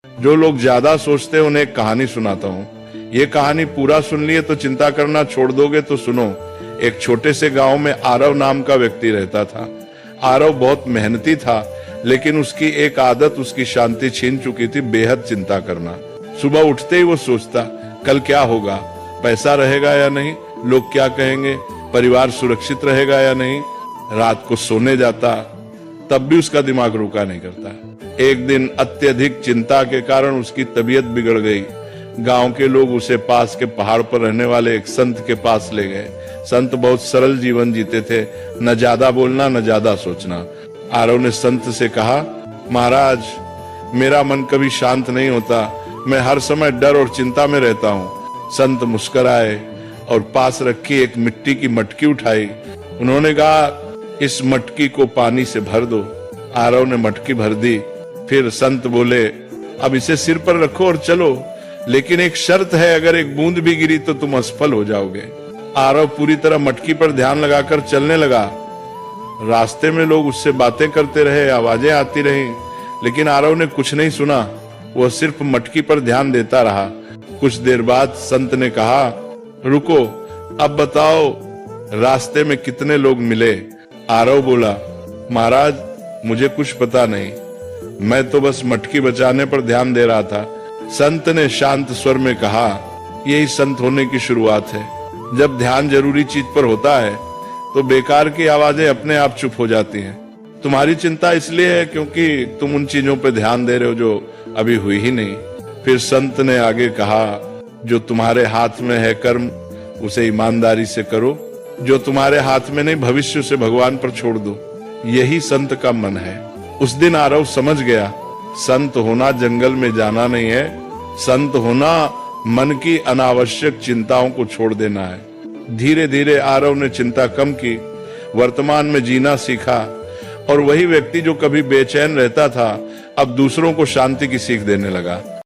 जो लोग ज्यादा सोचते हैं उन्हें एक कहानी सुनाता हूँ। ये कहानी पूरा सुन लिए तो चिंता करना छोड़ दोगे तो सुनो। एक छोटे से गांव में आरव नाम का व्यक्ति रहता था। आरव बहुत मेहनती था, लेकिन उसकी एक आदत उसकी शांति छीन चुकी थी, बेहद चिंता करना। सुबह उठते ही वो सोचता, कल क्या होगा, पैसा रहेगा या नहीं, लोग क्या कहेंगे, परिवार सुरक्षित रहेगा या नहीं। रात को सोने जाता, तब भी उसका दिमाग रुका नहीं करता। एक दिन अत्यधिक चिंता के कारण उसकी तबीयत बिगड़ गई। गांव के लोग उसे पास के पहाड़ पर रहने वाले एक संत के पास ले गए। संत बहुत सरल जीवन जीते थे, न ज्यादा बोलना न ज्यादा सोचना। आरव ने संत से कहा, महाराज, मेरा मन कभी शांत नहीं होता, मैं हर समय डर और चिंता में रहता हूँ। संत मुस्कुराए और पास रखी एक मिट्टी की मटकी उठाई। उन्होंने कहा, इस मटकी को पानी से भर दो। आरव ने मटकी भर दी। फिर संत बोले, अब इसे सिर पर रखो और चलो, लेकिन एक शर्त है, अगर एक बूंद भी गिरी तो तुम असफल हो जाओगे। आरव पूरी तरह मटकी पर ध्यान लगाकर चलने लगा। रास्ते में लोग उससे बातें करते रहे, आवाजें आती रहीं, लेकिन आरव ने कुछ नहीं सुना। वह सिर्फ मटकी पर ध्यान देता रहा। कुछ देर बाद संत ने कहा, रुको, अब बताओ रास्ते में कितने लोग मिले। आरव बोला, महाराज, मुझे कुछ पता नहीं, मैं तो बस मटकी बचाने पर ध्यान दे रहा था। संत ने शांत स्वर में कहा, यही संत होने की शुरुआत है। जब ध्यान जरूरी चीज पर होता है तो बेकार की आवाजें अपने आप चुप हो जाती हैं। तुम्हारी चिंता इसलिए है क्योंकि तुम उन चीजों पर ध्यान दे रहे हो जो अभी हुई ही नहीं। फिर संत ने आगे कहा, जो तुम्हारे हाथ में है कर्म, उसे ईमानदारी से करो। जो तुम्हारे हाथ में नहीं, भविष्य से भगवान पर छोड़ दो। यही संत का मन है। उस दिन आरव समझ गया, संत होना जंगल में जाना नहीं है, संत होना मन की अनावश्यक चिंताओं को छोड़ देना है। धीरे धीरे आरव ने चिंता कम की, वर्तमान में जीना सीखा, और वही व्यक्ति जो कभी बेचैन रहता था अब दूसरों को शांति की सीख देने लगा।